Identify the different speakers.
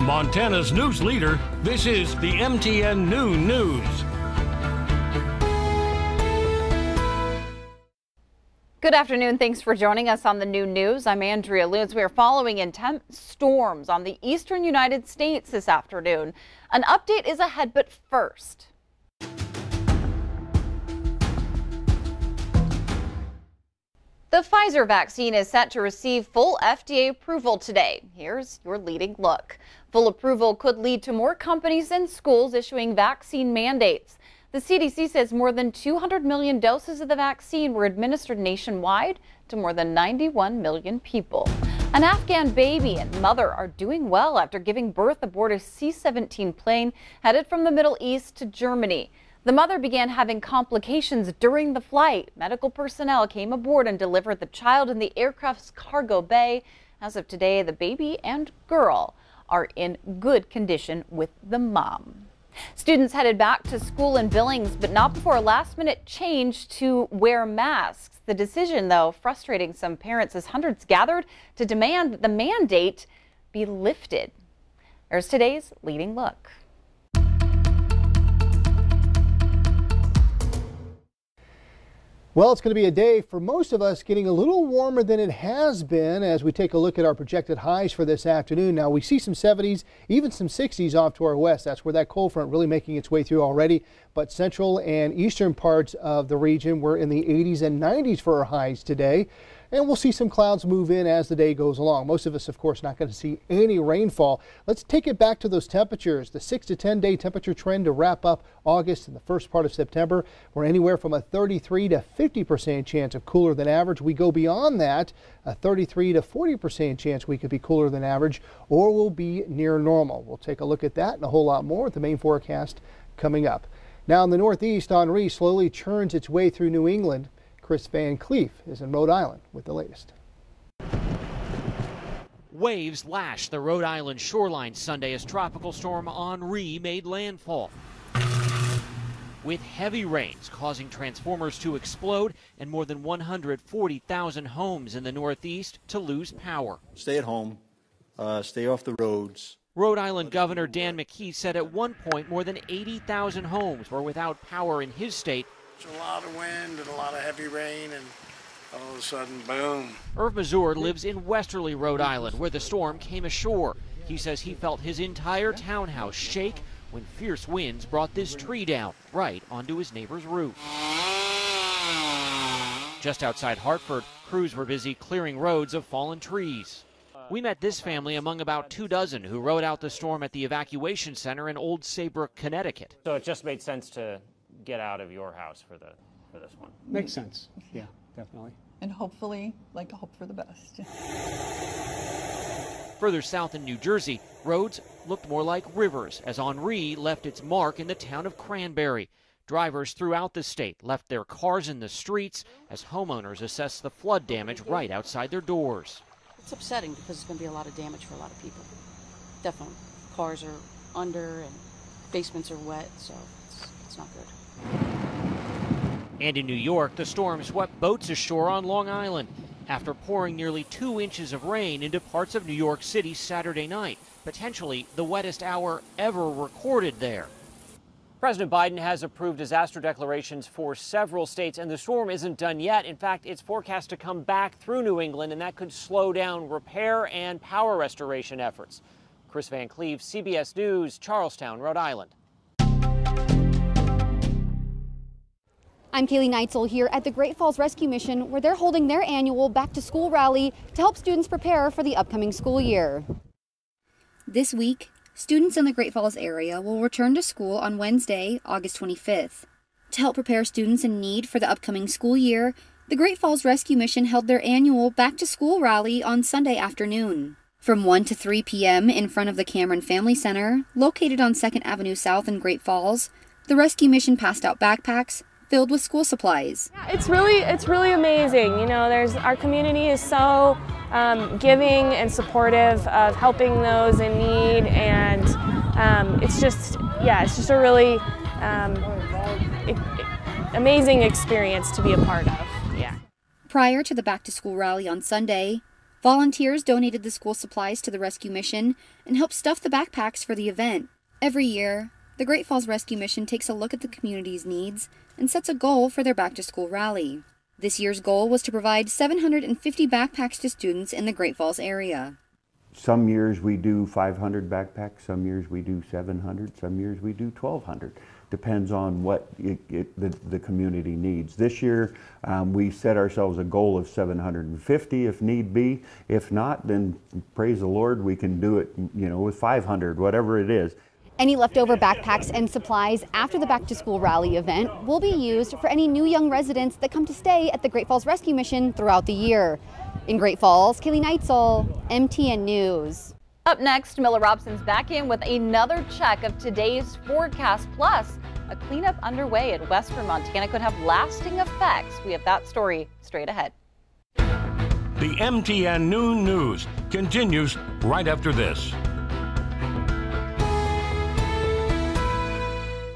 Speaker 1: Montana's news leader, this is the MTN Noon News.
Speaker 2: Good afternoon. Thanks for joining us on the Noon News. I'm Andrea Lutz. We are following intense storms on the eastern United States this afternoon. An update is ahead, but first. The Pfizer vaccine is set to receive full FDA approval today. Here's your leading look. Full approval could lead to more companies and schools issuing vaccine mandates. The CDC says more than 200 million doses of the vaccine were administered nationwide to more than 91 million people. An Afghan baby and mother are doing well after giving birth aboard a C-17 plane headed from the Middle East to Germany. The mother began having complications during the flight. Medical personnel came aboard and delivered the child in the aircraft's cargo bay. As of today, the baby and girl are in good condition with the mom. Students headed back to school in Billings, but not before a last-minute change to wear masks. The decision, though, frustrating some parents as hundreds gathered to demand that the mandate be lifted. There's today's leading look.
Speaker 3: Well, it's going to be a day for most of us getting a little warmer than it has been as we take a look at our projected highs for this afternoon. Now, we see some 70s, even some 60s off to our west. That's where that cold front really making its way through already. But central and eastern parts of the region, we're in the 80s and 90s for our highs today. And we'll see some clouds move in as the day goes along. Most of us, of course, not going to see any rainfall. Let's take it back to those temperatures. The 6 to 10 day temperature trend to wrap up August and the first part of September. We're anywhere from a 33 to 50% chance of cooler than average. We go beyond that, a 33 to 40% chance we could be cooler than average, or we'll be near normal. We'll take a look at that and a whole lot more with the main forecast coming up. Now in the northeast, Henri slowly churns its way through New England. Chris Van Cleef is in Rhode Island with the latest.
Speaker 4: Waves lashed the Rhode Island shoreline Sunday as Tropical Storm Henri made landfall, with heavy rains causing transformers to explode and more than 140,000 homes in the Northeast to lose power.
Speaker 5: Stay at home, stay off the roads.
Speaker 4: Rhode Island Governor Dan McKee said at one point more than 80,000 homes were without power in his state.
Speaker 6: A lot of wind and a lot of heavy rain, and all of a sudden, boom.
Speaker 4: Irv Mazur lives in westerly Rhode Island, where the storm came ashore. He says he felt his entire townhouse shake when fierce winds brought this tree down right onto his neighbor's roof. Just outside Hartford, crews were busy clearing roads of fallen trees. We met this family among about 24 who rode out the storm at the evacuation center in Old Saybrook, Connecticut.
Speaker 7: So it just made sense to get out of your house for this one.
Speaker 3: Makes sense. Yeah, definitely.
Speaker 8: And hopefully, hope for the best.
Speaker 4: Further south in New Jersey, roads looked more like rivers as Henri left its mark in the town of Cranberry. Drivers throughout the state left their cars in the streets as homeowners assess the flood damage right outside their doors.
Speaker 9: It's upsetting because it's going to be a lot of damage for a lot of people. Definitely. Cars are under and basements are wet, so it's not good.
Speaker 4: And in New York, the storm swept boats ashore on Long Island after pouring nearly 2 inches of rain into parts of New York City Saturday night, potentially the wettest hour ever recorded there.
Speaker 7: President Biden has approved disaster declarations for several states, and the storm isn't done yet. In fact, it's forecast to come back through New England, and that could slow down repair and power restoration efforts. Chris Van Cleef, CBS News, Charlestown, Rhode Island.
Speaker 10: I'm Kaylee Neitzel here at the Great Falls Rescue Mission, where they're holding their annual Back to School rally to help students prepare for the upcoming school year. This week, students in the Great Falls area will return to school on Wednesday, August 25th. To help prepare students in need for the upcoming school year, the Great Falls Rescue Mission held their annual Back to School rally on Sunday afternoon. From 1 to 3 p.m. in front of the Cameron Family Center, located on 2nd Avenue South in Great Falls, the Rescue Mission passed out backpacks filled with school supplies.
Speaker 11: It's really amazing. You know, our community is so giving and supportive of helping those in need, and it's just a really amazing experience to be a part of. Yeah.
Speaker 10: Prior to the Back to School rally on Sunday, Volunteers donated the school supplies to the rescue mission and helped stuff the backpacks for the event. Every year, the Great Falls Rescue Mission takes a look at the community's needs and sets a goal for their back-to-school rally. This year's goal was to provide 750 backpacks to students in the Great Falls area.
Speaker 12: Some years we do 500 backpacks, some years we do 700, some years we do 1,200. Depends on what the community needs. This year we set ourselves a goal of 750 if need be. If not, then praise the Lord, we can do it, you know, with 500, whatever it is.
Speaker 10: Any leftover backpacks and supplies after the back-to-school rally event will be used for any new young residents that come to stay at the Great Falls Rescue Mission throughout the year. In Great Falls, Kaylee Neitzel, MTN News.
Speaker 2: Up next, Miller Robson's back in with another check of today's forecast. Plus, a cleanup underway in western Montana could have lasting effects. We have that story straight ahead.
Speaker 1: The MTN Noon News continues right after this.